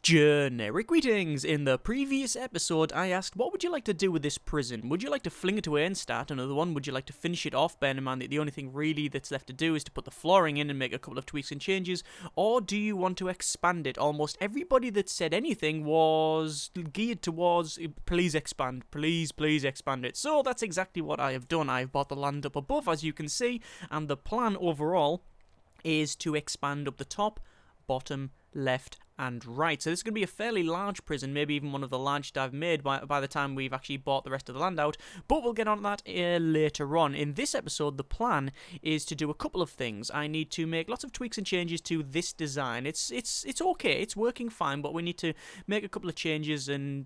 Generic greetings! In the previous episode, I asked, what would you like to do with this prison? Would you like to fling it away and start another one? Would you like to finish it off, bearing in mind that the only thing really that's left to do is to put the flooring in and make a couple of tweaks and changes? Or do you want to expand it? Almost everybody that said anything was geared towards, please expand, please expand it. So that's exactly what I have done. I've bought the land up above, as you can see, and the plan overall is to expand up the top, bottom, left, and right. So this is going to be a fairly large prison, maybe even one of the largest I've made by the time we've actually bought the rest of the land out, but we'll get on to that later on. In this episode, the plan is to do a couple of things. I need to make lots of tweaks and changes to this design. It's okay, it's working fine, but we need to make a couple of changes and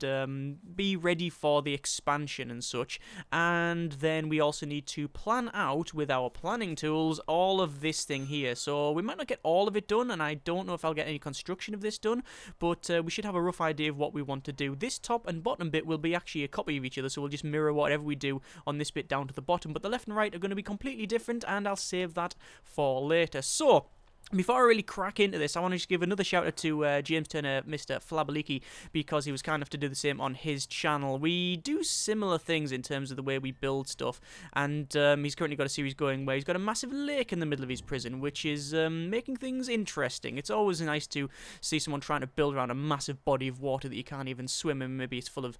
be ready for the expansion and such. And then we also need to plan out with our planning tools all of this thing here. So we might not get all of it done, and I don't know if I'll get any construction of this done, but we should have a rough idea of what we want to do. This top and bottom bit will be actually a copy of each other, so we'll just mirror whatever we do on this bit down to the bottom, but the left and right are going to be completely different, and I'll save that for later. So before I really crack into this, I want to just give another shout out to James Turner, Mr. Flabaliki, because he was kind enough to do the same on his channel. We do similar things in terms of the way we build stuff, and he's currently got a series going where he's got a massive lake in the middle of his prison, which is making things interesting. It's always nice to see someone trying to build around a massive body of water that you can't even swim in. Maybe it's full of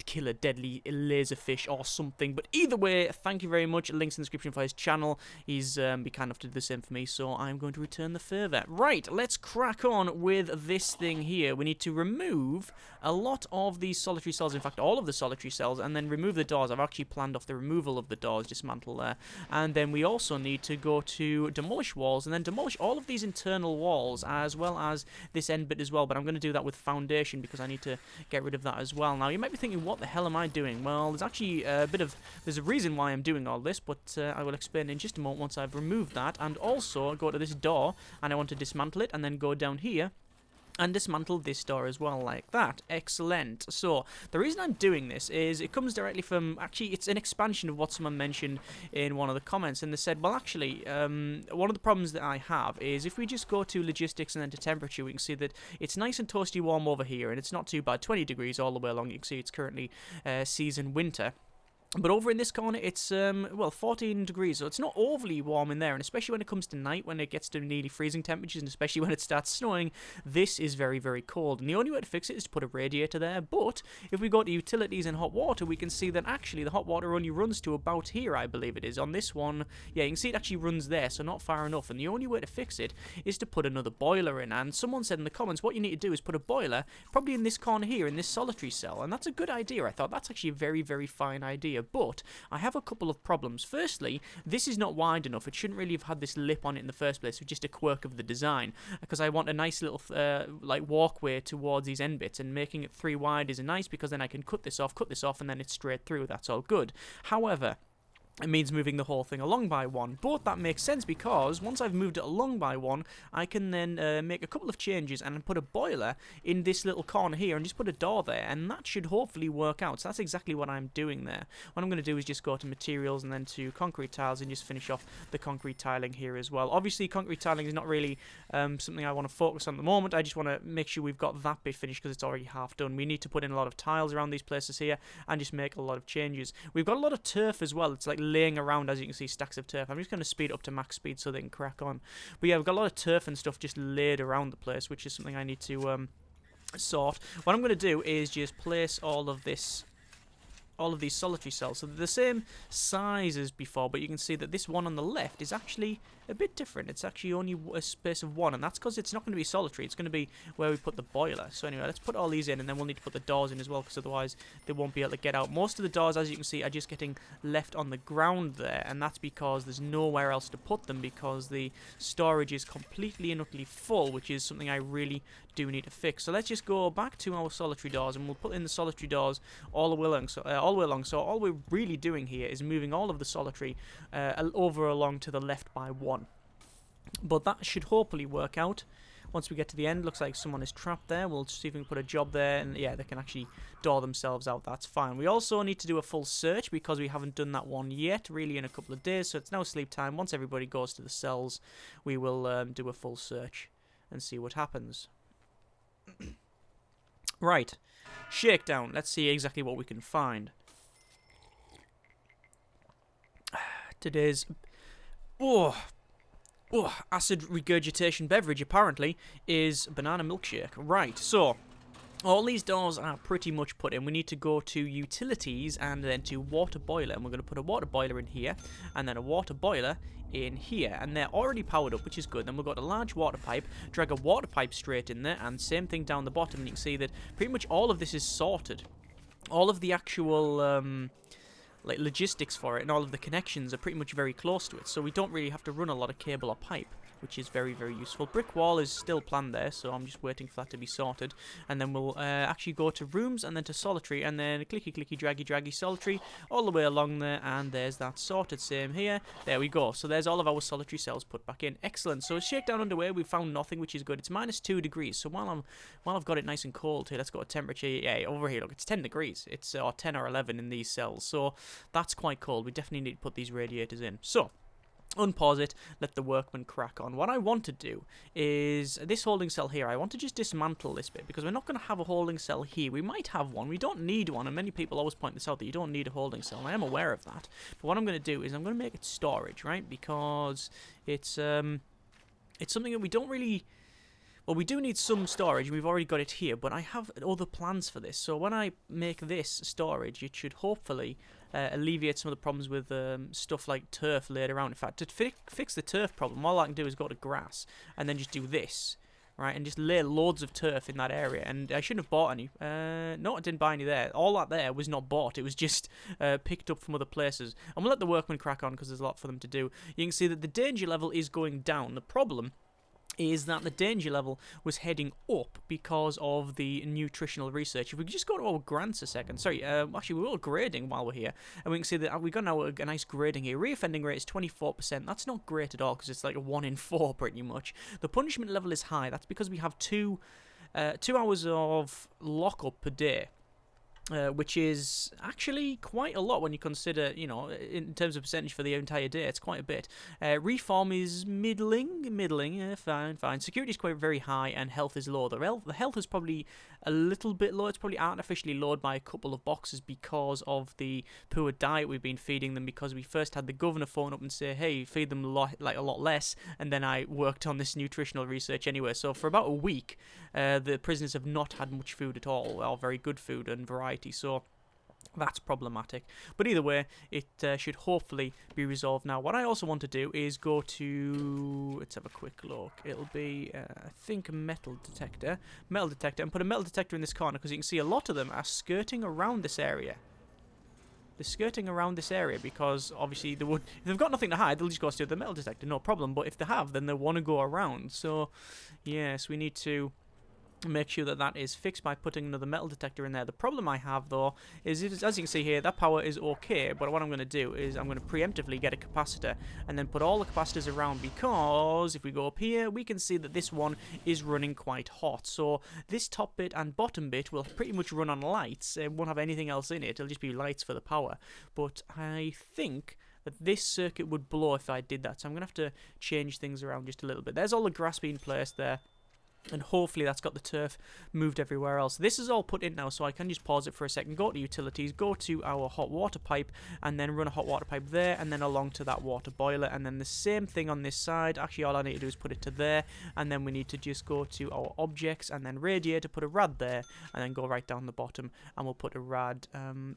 killer deadly laserfish or something, but either way, thank you very much. Links in the description for his channel. He's be kind enough to do the same for me, so I'm going to return the further. Right, let's crack on with this thing here. We need to remove a lot of these solitary cells, in fact all of the solitary cells, and then remove the doors. I've actually planned off the removal of the doors, dismantle there. And then we also need to go to demolish walls, and then demolish all of these internal walls, as well as this end bit as well, but I'm going to do that with foundation because I need to get rid of that as well. Now, you might be thinking, what the hell am I doing? Well, there's actually there's a reason why I'm doing all this, but I will explain in just a moment once I've removed that. And also, go to this door, and I want to dismantle it, and then go down here and dismantle this door as well, like that. Excellent. So, the reason I'm doing this is it comes directly from, actually, it's an expansion of what someone mentioned in one of the comments, and they said, well, actually, one of the problems that I have is if we just go to logistics and then to temperature, we can see that it's nice and toasty warm over here, and it's not too bad, 20 degrees all the way along. You can see it's currently season winter. But over in this corner, it's, well, 14 degrees, so it's not overly warm in there, and especially when it comes to night, when it gets to nearly freezing temperatures, and especially when it starts snowing, this is very, very cold. And the only way to fix it is to put a radiator there, but if we go to utilities and hot water, we can see that actually the hot water only runs to about here, I believe it is. On this one, yeah, you can see it actually runs there, so not far enough, and the only way to fix it is to put another boiler in. And someone said in the comments, what you need to do is put a boiler, probably in this corner here, in this solitary cell, and that's a good idea. I thought that's actually a very, very fine idea. But I have a couple of problems. Firstly, this is not wide enough. It shouldn't really have had this lip on it in the first place. It's just a quirk of the design, because I want a nice little like walkway towards these end bits, and making it 3 wide is nice because then I can cut this off, and then it's straight through. That's all good. However, it means moving the whole thing along by 1, but that makes sense because once I've moved it along by 1, I can then make a couple of changes and put a boiler in this little corner here and just put a door there, and that should hopefully work out. So that's exactly what I'm doing there. What I'm going to do is just go to materials and then to concrete tiles and just finish off the concrete tiling here as well. Obviously, concrete tiling is not really something I want to focus on at the moment. I just want to make sure we've got that bit finished because it's already half done. We need to put in a lot of tiles around these places here and just make a lot of changes. We've got a lot of turf as well. It's like laying around, as you can see, stacks of turf. I'm just going to speed up to max speed so they can crack on. But yeah, we've got a lot of turf and stuff just laid around the place, which is something I need to sort. What I'm going to do is just place all of these solitary cells, so they're the same size as before, but you can see that this one on the left is actually a bit different. It's actually only a space of 1, and that's because it's not going to be solitary. It's going to be where we put the boiler. So anyway, let's put all these in, and then we'll need to put the doors in as well, because otherwise they won't be able to get out. Most of the doors, as you can see, are just getting left on the ground there, and that's because there's nowhere else to put them, because the storage is completely and utterly full, which is something I really do need to fix. So let's just go back to our solitary doors, and we'll put in the solitary doors all the way along. So all we're really doing here is moving all of the solitary over along to the left by 1. But that should hopefully work out. Once we get to the end, looks like someone is trapped there. We'll see if we can put a job there, and yeah, they can actually door themselves out. That's fine. We also need to do a full search because we haven't done that one yet, really, in a couple of days. So it's now sleep time. Once everybody goes to the cells, we will do a full search and see what happens. Right. Shakedown. Let's see exactly what we can find. Today's acid regurgitation beverage apparently is banana milkshake. Right, so all these doors are pretty much put in. We need to go to utilities and then to water boiler, and we're going to put a water boiler in here and then a water boiler in here, and they're already powered up, which is good. Then we've got a large water pipe, drag a water pipe straight in there, and same thing down the bottom, and you can see that pretty much all of this is sorted. All of the actual like logistics for it and all of the connections are pretty much very close to it, so we don't really have to run a lot of cable or pipe, which is very, very useful. Brick wall is still planned there, so I'm just waiting for that to be sorted, and then we'll actually go to rooms and then to solitary, and then clicky clicky draggy draggy solitary all the way along there, and there's that sorted. Same here. There we go. So there's all of our solitary cells put back in. Excellent. So shakedown underway. We've found nothing, which is good. It's -2 degrees. So while I've got it nice and cold here, let's go to temperature. Yeah, over here, look, it's 10 degrees. It's 10 or 11 in these cells, so that's quite cold. We definitely need to put these radiators in. So unpause it, let the workmen crack on. What I want to do is this holding cell here, I want to just dismantle this bit, because we're not going to have a holding cell here. We might have one, we don't need one, and many people always point this out, that you don't need a holding cell, and I am aware of that. But what I'm going to do is I'm going to make it storage, right, because it's something that we don't really... Well, we do need some storage, and we've already got it here, but I have other plans for this. So when I make this storage, it should hopefully alleviate some of the problems with stuff like turf laid around. In fact, to fix the turf problem, all I can do is go to grass, and then just do this, right, and just lay loads of turf in that area. And I shouldn't have bought any. No, I didn't buy any there. All that there was not bought. It was just picked up from other places. And we'll let the workmen crack on, because there's a lot for them to do. You can see that the danger level is going down. The problem is that the danger level was heading up because of the nutritional research. If we could just go to our grants a second. Sorry, actually, we're all grading while we're here. And we can see that we've got now a nice grading here. Reoffending rate is 24%. That's not great at all, because it's like a 1 in 4 pretty much. The punishment level is high. That's because we have 2 hours of lockup per day. Which is actually quite a lot when you consider, you know, in terms of percentage for the entire day. It's quite a bit. Reform is middling, fine. Security is quite very high, and health is low. The health is probably a little bit low. It's probably artificially lowered by a couple of boxes because of the poor diet we've been feeding them, because we first had the governor phone up and say, hey, feed them a lot less, and then I worked on this nutritional research anyway. So for about a week, the prisoners have not had much food at all, or very good food and variety. So that's problematic, but either way, it should hopefully be resolved now. What I also want to do is go to, let's have a quick look, it'll be I think a metal detector, and put a metal detector in this corner, because you can see a lot of them are skirting around this area. They're skirting around this area because obviously they would, if they've got nothing to hide, they'll just go straight to the metal detector, no problem. But if they have, then they want to go around. So yes, we need to make sure that that is fixed by putting another metal detector in there. The problem I have, though, is, as you can see here, that power is okay, but what I'm going to do is I'm going to preemptively get a capacitor and then put all the capacitors around, because if we go up here, we can see that this one is running quite hot. So this top bit and bottom bit will pretty much run on lights. It won't have anything else in it. It'll just be lights for the power. But I think that this circuit would blow if I did that, so I'm going to have to change things around just a little bit. There's all the grass being placed there, and hopefully that's got the turf moved everywhere else. This is all put in now, so I can just pause it for a second, go to utilities, go to our hot water pipe, and then run a hot water pipe there, and then along to that water boiler, and then the same thing on this side. Actually, all I need to do is put it to there, and then we need to just go to our objects, and then radiator, put a rad there, and then go right down the bottom, and we'll put a rad,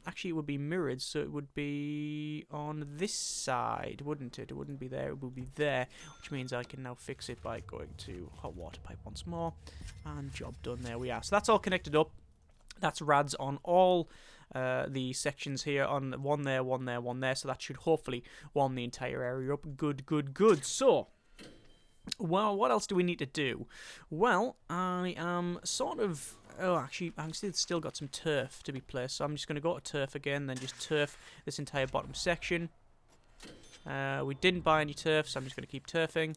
actually it would be mirrored, so it would be on this side, wouldn't it? It wouldn't be there, it would be there, which means I can now fix it by going to hot water pipe once more. And job done. There we are. So that's all connected up. That's rads on all the sections here, on one there, one there, one there. So that should hopefully warm the entire area up. Good, good, good. So, well, what else do we need to do? Well, I am sort of... Oh, actually, I can see it's still got some turf to be placed. So I'm just going to go to turf again, then just turf this entire bottom section. We didn't buy any turf, so I'm just going to keep turfing.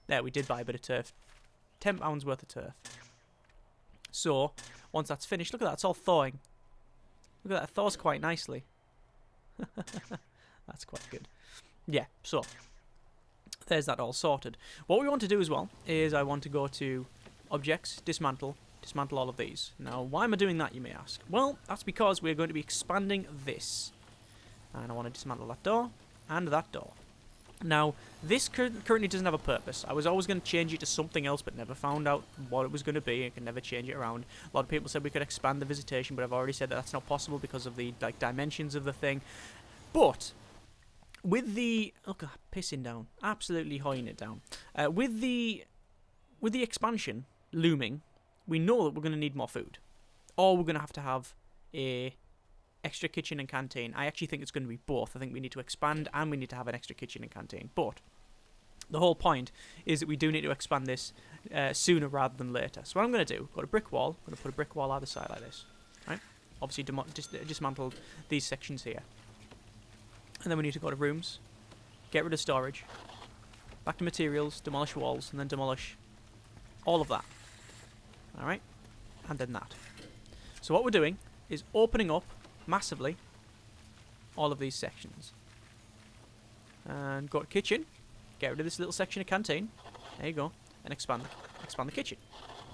There, we did buy a bit of turf. £10 worth of turf. So, once that's finished, look at that, it's all thawing. Look at that, it thaws quite nicely. That's quite good. Yeah, so, there's that all sorted. What we want to do as well is I want to go to Objects, Dismantle, dismantle all of these. Now, why am I doing that, you may ask? Well, that's because we're going to be expanding this. And I want to dismantle that door and that door. Now, this currently doesn't have a purpose. I was always going to change it to something else, but never found out what it was going to be. I can never change it around. A lot of people said we could expand the visitation, but I've already said that that's not possible because of the dimensions of the thing. But with the pissing down, absolutely hoying it down. With the expansion looming, we know that we're going to need more food, or we're going to have a extra kitchen and canteen. I actually think it's going to be both. I think we need to expand and we need to have an extra kitchen and canteen. But the whole point is that we do need to expand this sooner rather than later. So what I'm going to do, got a brick wall. I'm going to put a brick wall either side like this. Right? Obviously dismantle these sections here. And then we need to go to rooms, get rid of storage, back to materials, demolish walls, and then demolish all of that. Alright? And then that. So what we're doing is opening up massively all of these sections. And go to kitchen, get rid of this little section of canteen. There you go. And expand the kitchen.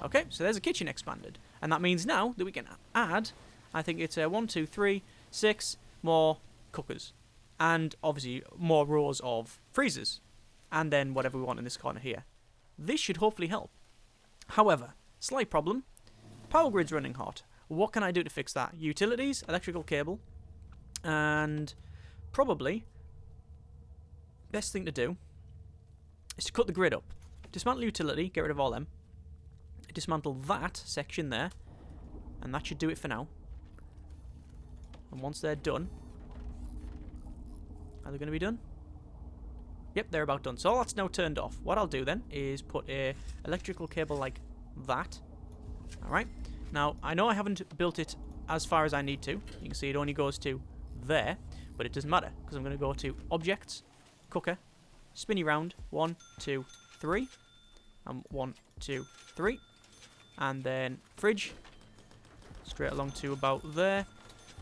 Okay, so there's a kitchen expanded. And that means now that we can add, I think it's 1, 2, 3, 6 more cookers. And obviously more rows of freezers. And then whatever we want in this corner here. This should hopefully help. However, slight problem. Power grid's running hot. What can I do to fix that? Utilities, electrical cable, and probably best thing to do is to cut the grid up. Dismantle utility, get rid of all them. Dismantle that section there, and that should do it for now. And once they're done, are they going to be done? Yep, they're about done. So all that's now turned off. What I'll do then is put a electrical cable like that. Alright. Now, I know I haven't built it as far as I need to. You can see it only goes to there, but it doesn't matter because I'm going to go to Objects, Cooker, Spinny Round, 1, 2, 3, and 1, 2, 3, and then Fridge, straight along to about there,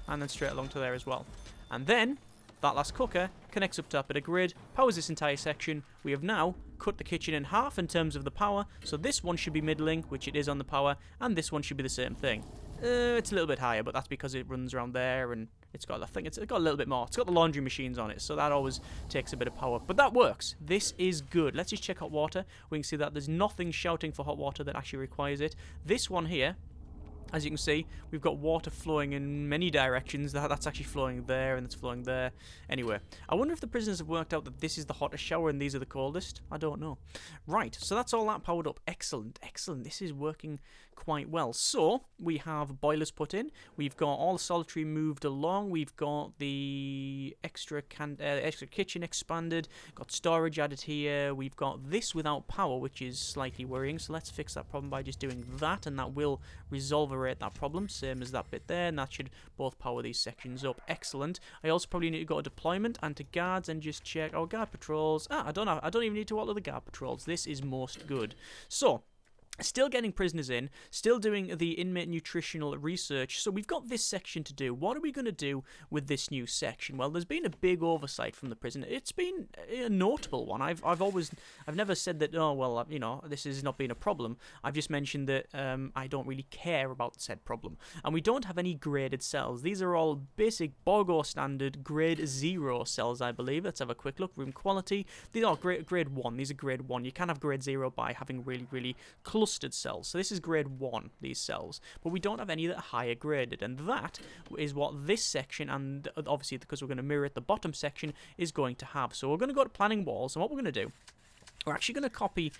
and then straight along to there as well. And then, that last cooker connects up top at a grid, powers this entire section. We have now cut the kitchen in half in terms of the power, so this one should be middling, which it is on the power, and this one should be the same thing. It's a little bit higher, but that's because it runs around there, and it's got, I think it's got a little bit more. It's got the laundry machines on it, so that always takes a bit of power. But that works. This is good. Let's just check hot water. We can see that there's nothing shouting for hot water that actually requires it. This one here, as you can see, we've got water flowing in many directions. That's actually flowing there, and it's flowing there. Anyway, I wonder if the prisoners have worked out that this is the hottest shower and these are the coldest. I don't know. Right, so that's all that powered up. Excellent, excellent. This is working quite well. So, we have boilers put in. We've got all the solitary moved along. We've got the extra kitchen expanded. Got storage added here. We've got this without power, which is slightly worrying. So let's fix that problem by just doing that, and that will resolve that problem, same as that bit there, and that should both power these sections up. Excellent. I also probably need to go to deployment and to guards and just check our guard patrols. I don't even need to alter the guard patrols. This is most good. So, still getting prisoners in, still doing the inmate nutritional research. So we've got this section to do. What are we going to do with this new section? Well, there's been a big oversight from the prison. It's been a notable one. I've never said that, oh, well, you know, this has not been a problem. I've just mentioned that I don't really care about said problem. And we don't have any graded cells. These are all basic Borgo standard grade 0 cells, I believe. Let's have a quick look. Room quality. These are grade 1. These are grade 1. You can have grade 0 by having really, really clustered cells. So this is grade 1, these cells. But we don't have any that are higher graded. And that is what this section, and obviously because we're going to mirror it, the bottom section is going to have. So we're going to go to planning walls, and what we're going to do, we're actually going to copy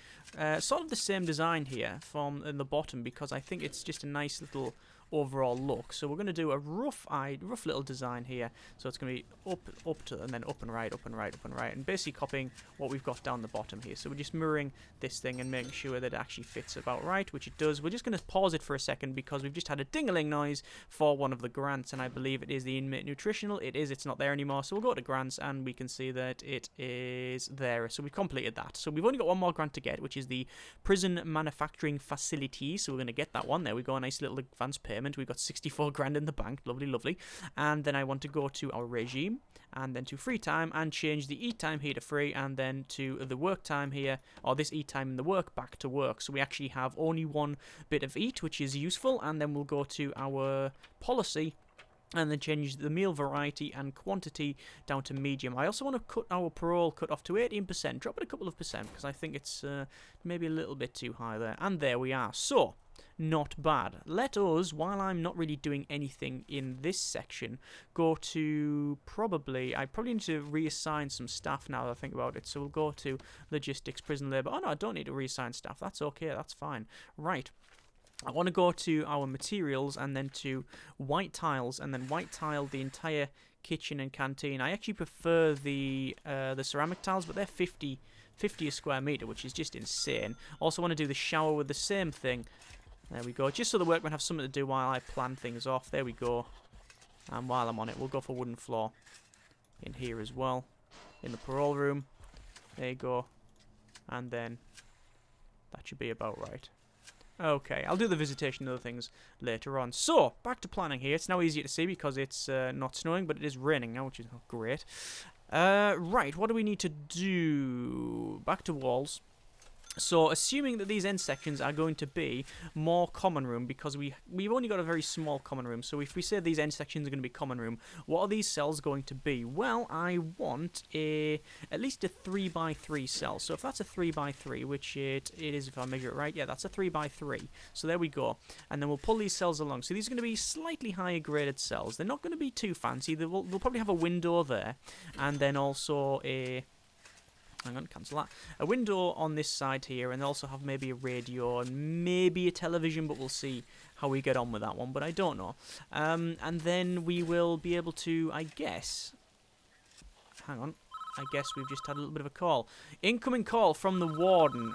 sort of the same design here from in the bottom, because I think it's just a nice little overall look. So we're going to do a rough little design here. So it's going to be up to, and then up and right, up and right, up and right, and basically copying what we've got down the bottom here. So we're just mirroring this thing and making sure that it actually fits about right, which it does. We're just going to pause it for a second because we've just had a ding-a-ling noise for one of the grants, and I believe it is the inmate nutritional. It is. It's not there anymore. So we'll go to grants, and we can see that it is there. So we've completed that. So we've only got one more grant to get, which is the prison manufacturing facility. So we're going to get that one. There we go, a nice little advance payment. We've got 64 grand in the bank. Lovely, lovely. And then I want to go to our regime, and then to free time, and change the eat time here to free, and then to the work time here, or this eat time in the work, back to work. So we actually have only one bit of eat, which is useful, and then we'll go to our policy, and then change the meal variety and quantity down to medium. I also want to cut our parole cut off to 18%, drop it a couple of percent, because I think it's maybe a little bit too high there. And there we are. So, not bad. Let us, while I'm not really doing anything in this section, go to I probably need to reassign some staff now that I think about it. So we'll go to logistics, prison labour. Oh no, I don't need to reassign staff. That's okay, that's fine. Right. I want to go to our materials and then to white tiles, and then white tile the entire kitchen and canteen. I actually prefer the ceramic tiles, but they're 50 a square metre, which is just insane. Also want to do the shower with the same thing. There we go, just so the workmen have something to do while I plan things off. There we go. And while I'm on it, we'll go for wooden floor in here as well, in the parole room. There you go. And then that should be about right. Okay, I'll do the visitation and other things later on. So, back to planning here. It's now easier to see because it's not snowing, but it is raining now, which is not great. Right, what do we need to do? Back to walls. So, assuming that these end sections are going to be more common room, because we've only got a very small common room, so if we say these end sections are going to be common room, what are these cells going to be? Well, I want at least a 3x3 cell. So if that's a 3x3, which it is if I measure it right, yeah, that's a 3x3. So there we go. And then we'll pull these cells along. So these are going to be slightly higher graded cells. They're not going to be too fancy. They'll probably have a window there, and then also hang on, cancel that. A window on this side here, and also have maybe a radio and maybe a television, but we'll see how we get on with that one, but I don't know. And then we will be able to, I guess... Hang on. I guess we've just had a little bit of a call. Incoming call from the warden.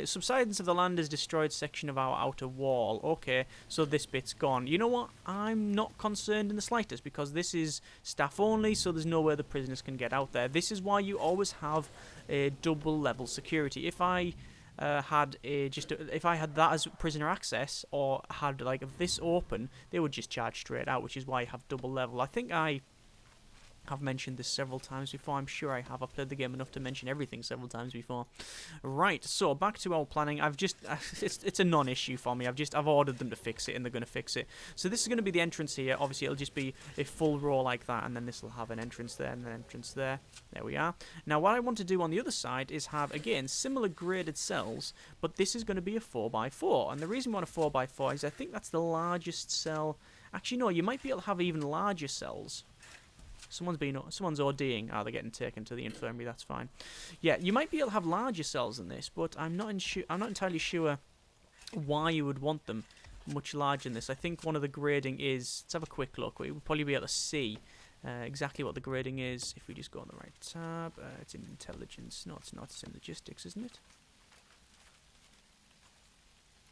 Subsidence of the land has destroyed section of our outer wall. Okay, so this bit's gone. You know what? I'm not concerned in the slightest, because this is staff only, so there's nowhere the prisoners can get out there. This is why you always have a double level security. If I had if I had that as prisoner access, or had like this open, they would just charge straight out, which is why you have double level. I think I've mentioned this several times before. I'm sure I have. I've played the game enough to mention everything several times before. Right, so back to our planning. It's a non-issue for me. I've ordered them to fix it, and they're going to fix it. So this is going to be the entrance here. Obviously, it'll just be a full row like that, and then this will have an entrance there and an entrance there. There we are. Now, what I want to do on the other side is have, again, similar graded cells, but this is going to be a 4x4. And the reason we want a 4x4 is I think that's the largest cell. Actually, no, you might be able to have even larger cells. Someone's ODing. Ah, they're getting taken to the infirmary. That's fine. Yeah, you might be able to have larger cells than this, but I'm not entirely sure why you would want them much larger than this. I think one of the grading is. Let's have a quick look. We'll probably be able to see exactly what the grading is if we just go on the right tab. It's in intelligence. No, it's not. It's in logistics, isn't it?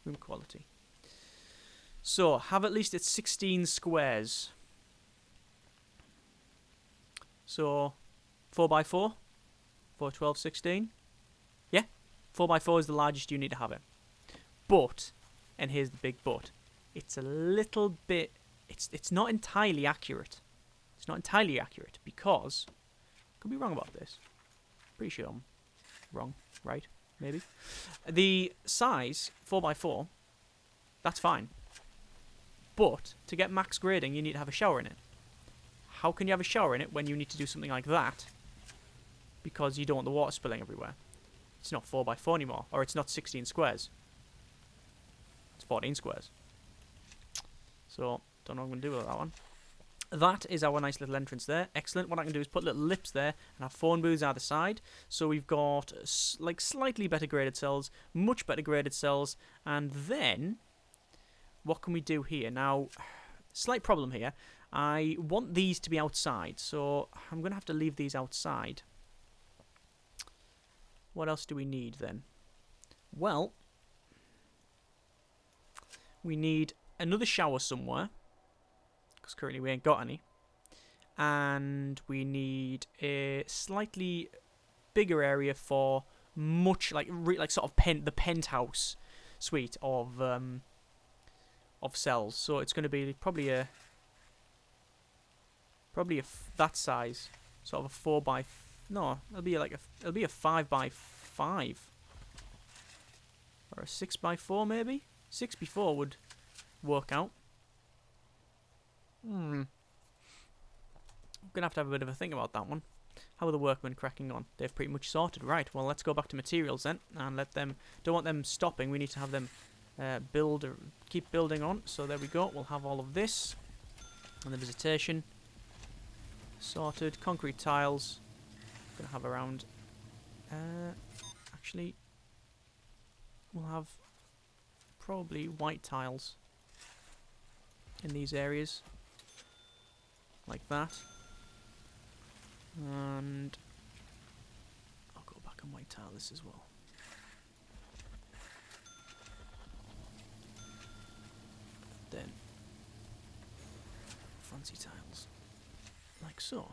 Room quality. So have at least it's 16 squares. So, 4x4, 4, 12, 16. Yeah, 4x4 is the largest you need to have it. But, and here's the big but, it's a little bit, it's not entirely accurate. It's not entirely accurate because, could be wrong about this. Pretty sure I'm wrong, right? Maybe. The size, 4x4, that's fine. But, to get max grading, you need to have a shower in it. How can you have a shower in it when you need to do something like that? Because you don't want the water spilling everywhere. It's not 4x4 anymore. Or it's not 16 squares. It's 14 squares. So, don't know what I'm going to do with that one. That is our nice little entrance there. Excellent. What I can do is put little lips there and have phone booths either side. So we've got like slightly better graded cells, much better graded cells. And then, what can we do here? Now, slight problem here. I want these to be outside, so I'm going to have to leave these outside. What else do we need then? Well, we need another shower somewhere, because currently we ain't got any. And we need a slightly bigger area for much like sort of the penthouse suite of cells. So it's going to be probably that size, sort of a 4 by no, it'll be a 5 by 5 or a 6 by 4 maybe. 6 by 4 would work out. I'm gonna have a bit of a think about that one. How are the workmen cracking on? They've pretty much sorted. Right, well, let's go back to materials then and let them. Don't want them stopping. We need to have them keep building on. So there we go. We'll have all of this and the visitation sorted. Concrete tiles. Gonna have around. Actually, we'll have probably white tiles in these areas, like that. And I'll go back and white tile this as well. Then fancy tiles, like so.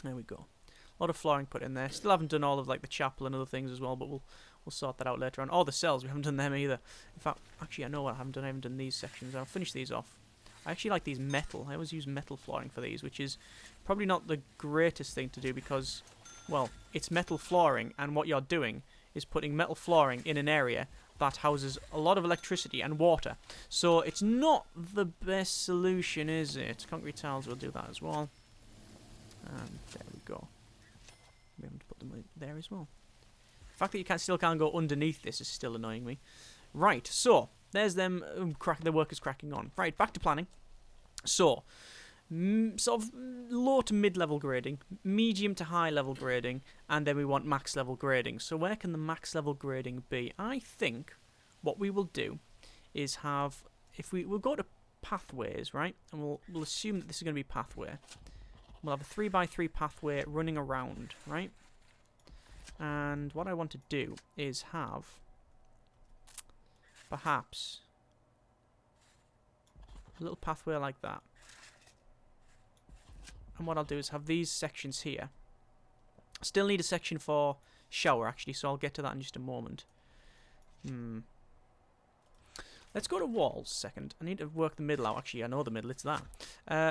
There we go. A lot of flooring put in there. Still haven't done all of like the chapel and other things as well, but we'll sort that out later on. All the cells, we haven't done them either. In fact, actually, I know what I haven't done. I haven't done these sections. I'll finish these off. I actually like these metal. I always use metal flooring for these, which is probably not the greatest thing to do because, well, it's metal flooring, and what you're doing is putting metal flooring in an area that houses a lot of electricity and water. So it's not the best solution, is it? Concrete tiles will do that as well. And there we go. We haven't put them there as well. The fact that you still can't go underneath this is still annoying me. Right, so there's them. The workers cracking on. Right, back to planning. So, sort of low to mid-level grading, medium to high-level grading, and then we want max-level grading. So where can the max-level grading be? I think what we will do is have, we'll go to pathways, right? And we'll assume that this is going to be pathway. We'll have a 3 by 3 pathway running around, right? And what I want to do is have, perhaps, a little pathway like that. And what I'll do is have these sections here. Still need a section for shower, actually, so I'll get to that in just a moment. Let's go to walls second. I need to work the middle out. Actually, I know the middle. It's that.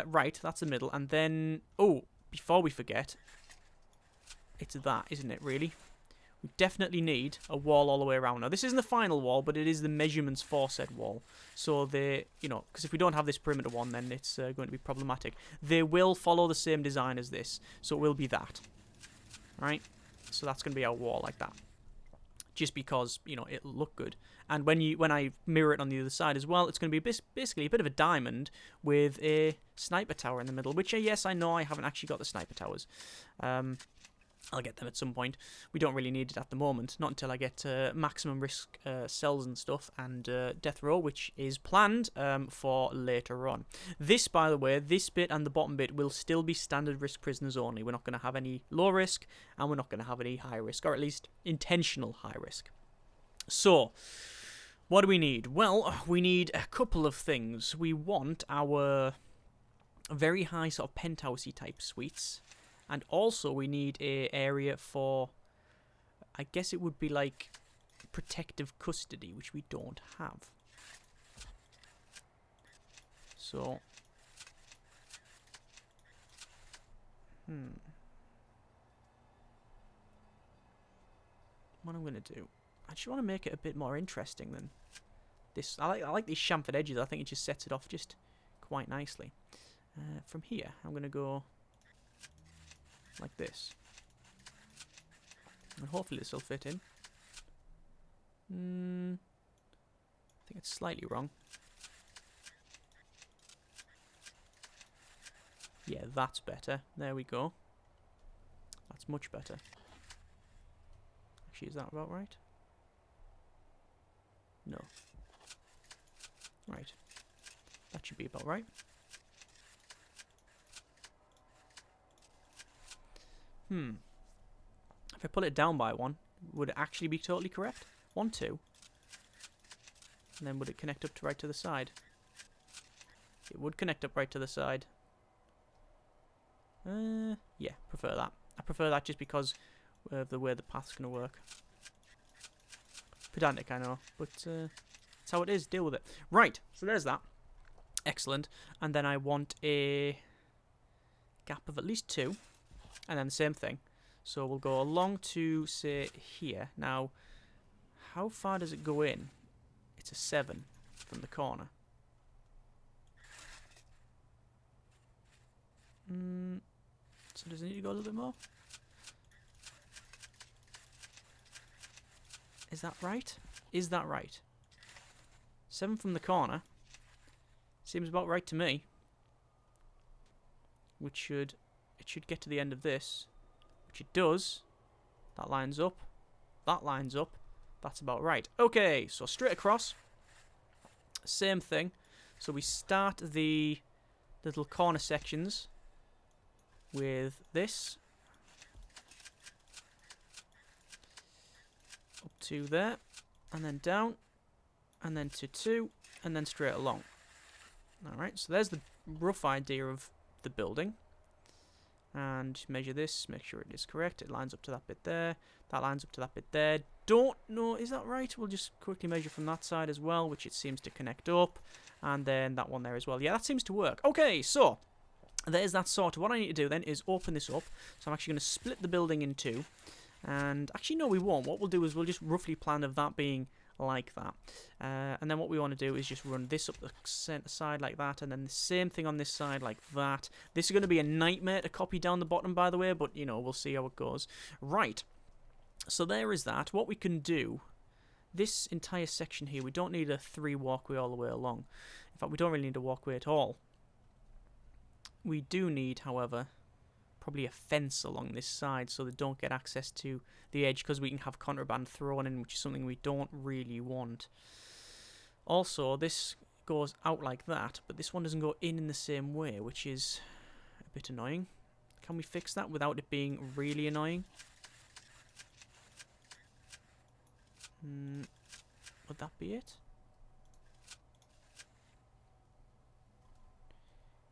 Right, that's the middle. And then, oh, before we forget, it's that, isn't it, really? We definitely need a wall all the way around. Now, this isn't the final wall, but it is the measurements for said wall. So they, because if we don't have this perimeter one, then it's going to be problematic. They will follow the same design as this, so it will be that. Right? So that's going to be our wall like that. Just because, it'll look good. And when I mirror it on the other side as well, it's going to be basically a bit of a diamond with a sniper tower in the middle, which, yes, I know I haven't actually got the sniper towers. I'll get them at some point. We don't really need it at the moment, not until I get maximum risk cells and stuff and death row, which is planned for later on. This, by the way, this bit and the bottom bit will still be standard risk prisoners only. We're not going to have any low risk, and we're not going to have any high risk, or at least intentional high risk. So, what do we need? Well, we need a couple of things. We want our very high sort of penthousey type suites. And also we need a area for, I guess it would be like protective custody, which we don't have. So, what I'm going to do, I just want to make it a bit more interesting than this. I like these chamfered edges. I think it just sets it off just quite nicely. From here, I'm going to go like this. And hopefully this will fit in. I think it's slightly wrong. Yeah, that's better. There we go. That's much better. Actually, is that about right? No. Right. That should be about right. If I pull it down by 1, would it actually be totally correct? 1, 2. And then would it connect up to right to the side? It would connect up right to the side. Yeah, prefer that. I prefer that just because the way the path's going to work. Pedantic, I know, but it's how it is. Deal with it. Right, so there's that. Excellent. And then I want a gap of at least 2, and then the same thing. So we'll go along to, say, here. Now, how far does it go in? It's a 7 from the corner. So does it need to go a little bit more? Is that right? Is that right? 7 from the corner. Seems about right to me. It should get to the end of this. Which it does. That lines up. That lines up. That's about right. Okay, so straight across. Same thing. So we start the little corner sections with this. Up to there. And then down. And then to 2. And then straight along. Alright, so there's the rough idea of the building. And measure this, make sure it is correct. It lines up to that bit there. That lines up to that bit there. Don't know, is that right? We'll just quickly measure from that side as well, which it seems to connect up. And then that one there as well. Yeah, that seems to work. Okay, so there's that sorted. What I need to do then is open this up. So I'm actually going to split the building in 2. And actually, no, we won't. What we'll do is we'll just roughly plan of that being like that. And then what we want to do is just run this up the center side like that, and then the same thing on this side like that. This is going to be a nightmare to copy down the bottom, by the way, but, you know, we'll see how it goes. Right, so there is that. What we can do, this entire section here, we don't need a 3 walkway all the way along. In fact, we don't really need a walkway at all. We do need, however, probably a fence along this side so they don't get access to the edge, because we can have contraband thrown in, which is something we don't really want. Also, this goes out like that, but this one doesn't go in the same way, which is a bit annoying. Can we fix that without it being really annoying? Would that be it?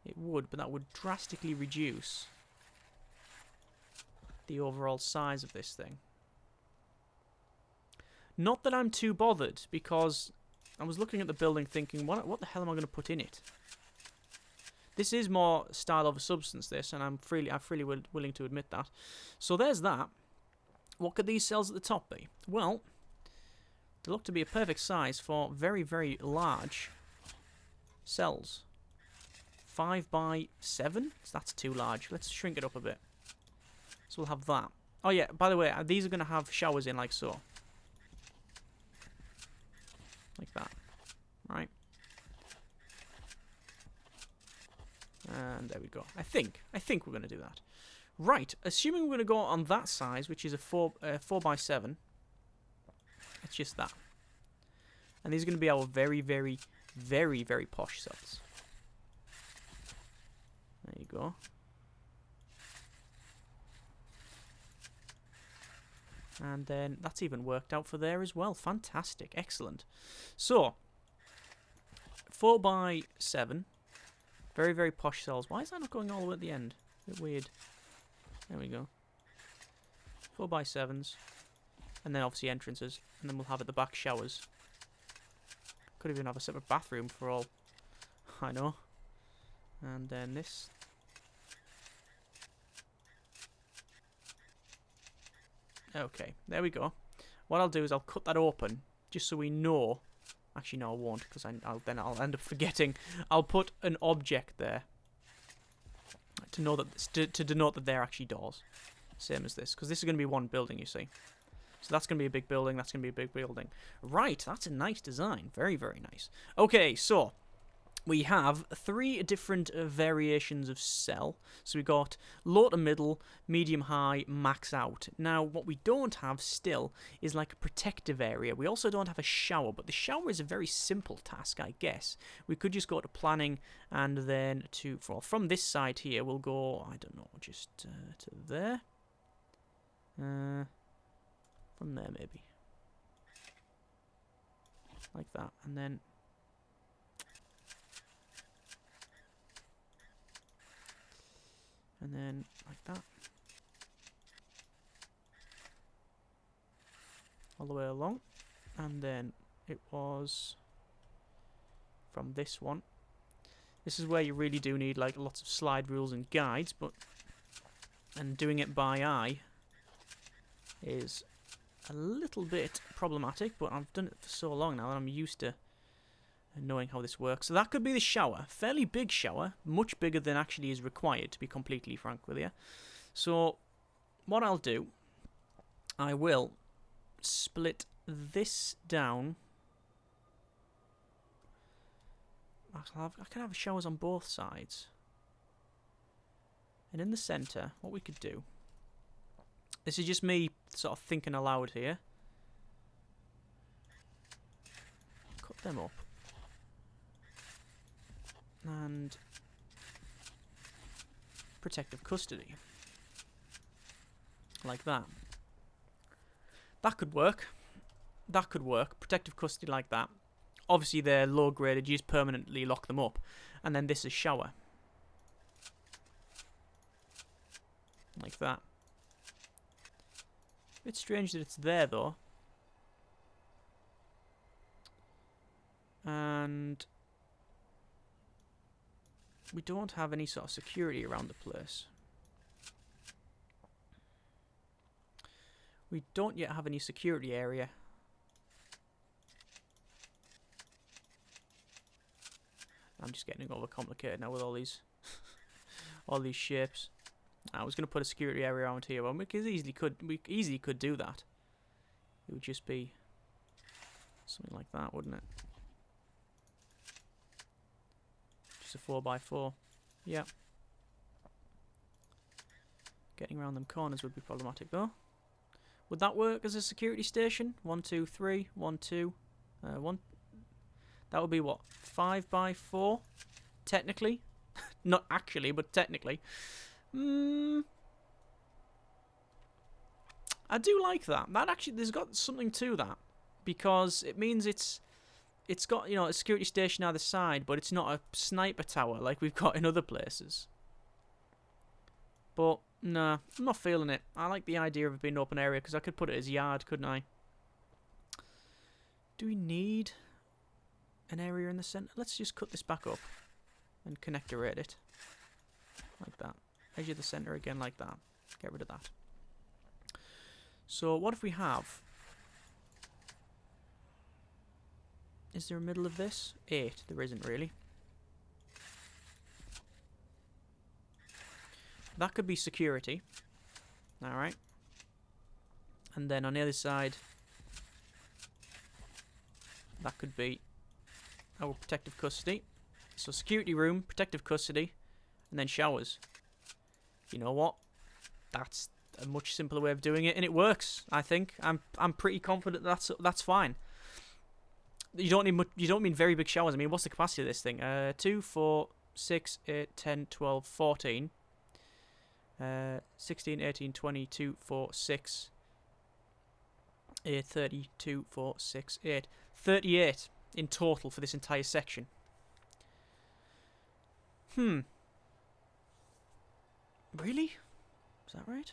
It would, but that would drastically reduce the overall size of this thing. Not that I'm too bothered, because I was looking at the building thinking, what the hell am I going to put in it? This is more style over substance, this, and I'm freely willing to admit that. So there's that. What could these cells at the top be? Well, they look to be a perfect size for very, very large cells. 5 by 7? So that's too large. Let's shrink it up a bit. So we'll have that. Oh yeah, by the way, these are going to have showers in like so. Like that. Right. And there we go. I think we're going to do that. Right, assuming we're going to go on that size, which is a 4 by 7. It's just that. And these are going to be our very, very, very, very posh cells. There you go. And then that's even worked out for there as well. Fantastic. Excellent. So, 4 by 7. Very, very posh cells. Why is that not going all the way at the end? A bit weird. There we go. 4 by 7s. And then obviously entrances. And then we'll have at the back showers. Could even have a separate bathroom for all I know. And then this. Okay, there we go. What I'll do is I'll cut that open, just so we know. Actually, no, I won't, because I'll end up forgetting. I'll put an object there to know that to denote that they're actually doors, same as this, because this is going to be one building, you see. So that's going to be a big building. That's going to be a big building. Right, that's a nice design. Very, very nice. Okay, so we have 3 different variations of cell. So we've got low to middle, medium high, max out. Now, what we don't have still is like a protective area. We also don't have a shower, but the shower is a very simple task, I guess. We could just go to planning, and then from this side here, we'll go, I don't know, just to there. From there, maybe. Like that, and then like that. the way along. And then it was from this one. This is where you really do need like lots of slide rules and guides, and doing it by eye is a little bit problematic, but I've done it for so long now that I'm used to knowing how this works. So that could be the shower. Fairly big shower, much bigger than actually is required, to be completely frank with you. So what I'll do, I will split this down. I can have showers on both sides. And in the centre, what we could do... This is just me sort of thinking aloud here. Cut them up. And... protective custody. Like that. That could work. That could work. Protective custody like that. Obviously they're low graded, you just permanently lock them up. And then this is shower. Like that. Bit strange that it's there though. And we don't have any sort of security around the place. We don't yet have any security area. I'm just getting overcomplicated now with all these all these shapes. I was going to put a security area around here, but we easily could do that. It would just be something like that, wouldn't it? Just a 4x4. Yeah. Getting around them corners would be problematic though. Would that work as a security station? 1, 2, 3, 1, 2, 1. That would be what? 5x4? Technically. Not actually, but technically. I do like that. That actually, there's got something to that. Because it means it's got, you know, a security station either side, but it's not a sniper tower like we've got in other places. But, nah, I'm not feeling it. I like the idea of it being an open area, because I could put it as yard, couldn't I? Do we need an area in the centre? Let's just cut this back up and connectorate it. Like that. Edge of the centre again like that. Get rid of that. So what if we have... Is there a middle of this? 8. There isn't really. That could be security. Alright. And then on the other side, that could be our protective custody. So security room, protective custody, and then showers. You know what? That's a much simpler way of doing it, and it works. I think I'm pretty confident that's fine. You don't need much, you don't mean very big showers. I mean, what's the capacity of this thing? 2, 4, 6, 8, 10, 12, 14. 16, 18, 22, 4, 6, 8, 32, 4, 6, 8. 38 in total for this entire section. Really? Is that right?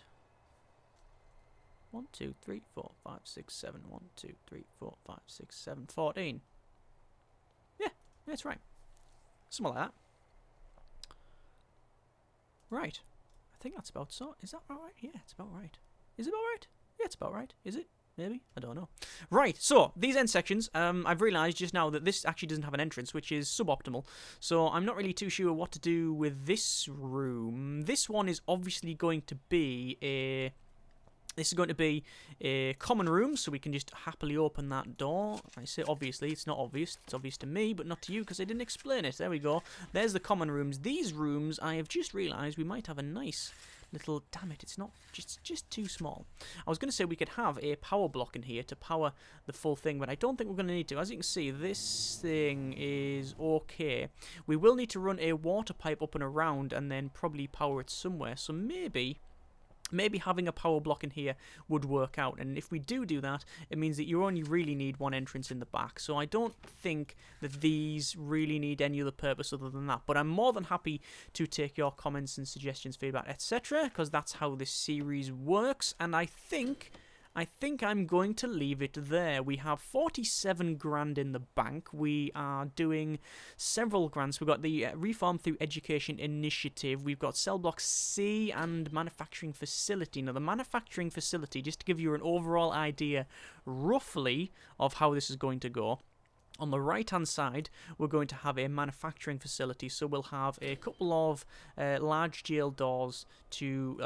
1, 2, 3, 4, 5, 6, 7. 1, 2, 3, 4, 5, 6, 7, 14. Yeah, that's right. Something like that. Right. I think that's about so. Is that about right? Yeah, it's about right. Is it about right? Yeah, it's about right. Is it? Maybe? I don't know. Right, so, these end sections, I've realised just now that this actually doesn't have an entrance, which is suboptimal. So, I'm not really too sure what to do with this room. This one is obviously going to be a... This is going to be a common room, so we can just happily open that door. I say obviously, it's not obvious. It's obvious to me, but not to you, because I didn't explain it. There we go. There's the common rooms. These rooms, I have just realised we might have a nice little... Damn it, it's not just too small. I was going to say we could have a power block in here to power the full thing, but I don't think we're going to need to. As you can see, this thing is okay. We will need to run a water pipe up and around and then probably power it somewhere. So maybe having a power block in here would work out, and if we do that, it means that you only really need one entrance in the back. So I don't think that these really need any other purpose other than that, but I'm more than happy to take your comments and suggestions, feedback, etc., because that's how this series works, and I think I think I'm going to leave it there. We have 47 grand in the bank. We are doing several grants. We've got the Reform Through Education Initiative. We've got Cell Block C and Manufacturing Facility. Now, the Manufacturing Facility, just to give you an overall idea, roughly, of how this is going to go. On the right-hand side, we're going to have a manufacturing facility, so we'll have a couple of large jail doors to,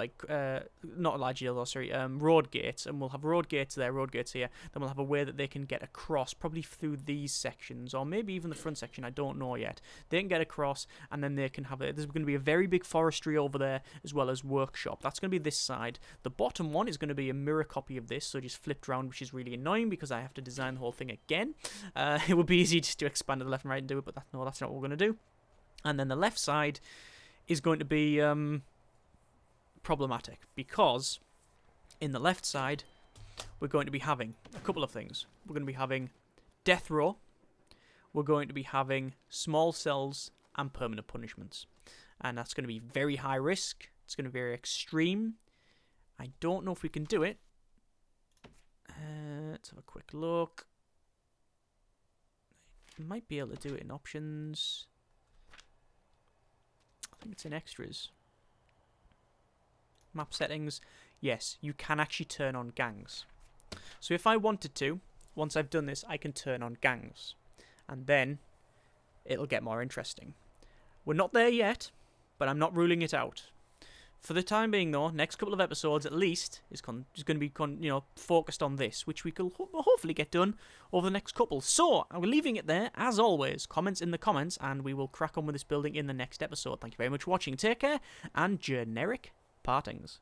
not large jail doors, sorry, road gates, and we'll have road gates there, road gates here, then we'll have a way that they can get across, probably through these sections, or maybe even the front section, I don't know yet. They can get across, and then they can have there's going to be a very big forestry over there, as well as workshop. That's going to be this side. The bottom one is going to be a mirror copy of this, so just flipped around, which is really annoying, because I have to design the whole thing again. It would be easy just to expand to the left and right and do it, but that's not what we're going to do. And then the left side is going to be problematic, because in the left side we're going to be having a couple of things. We're going to be having death row, we're going to be having small cells, and permanent punishments. And that's going to be very high risk, it's going to be very extreme. I don't know if we can do it. Let's have a quick look. Might be able to do it in options. I think it's in extras. Map settings. Yes, you can actually turn on gangs. So if I wanted to, once I've done this, I can turn on gangs. And then it'll get more interesting. We're not there yet, but I'm not ruling it out. For the time being, though, next couple of episodes at least is going to be focused on this, which we could hopefully get done over the next couple. So I'm leaving it there, as always. Comments in the comments, and we will crack on with this building in the next episode. Thank you very much for watching. Take care, and generic partings.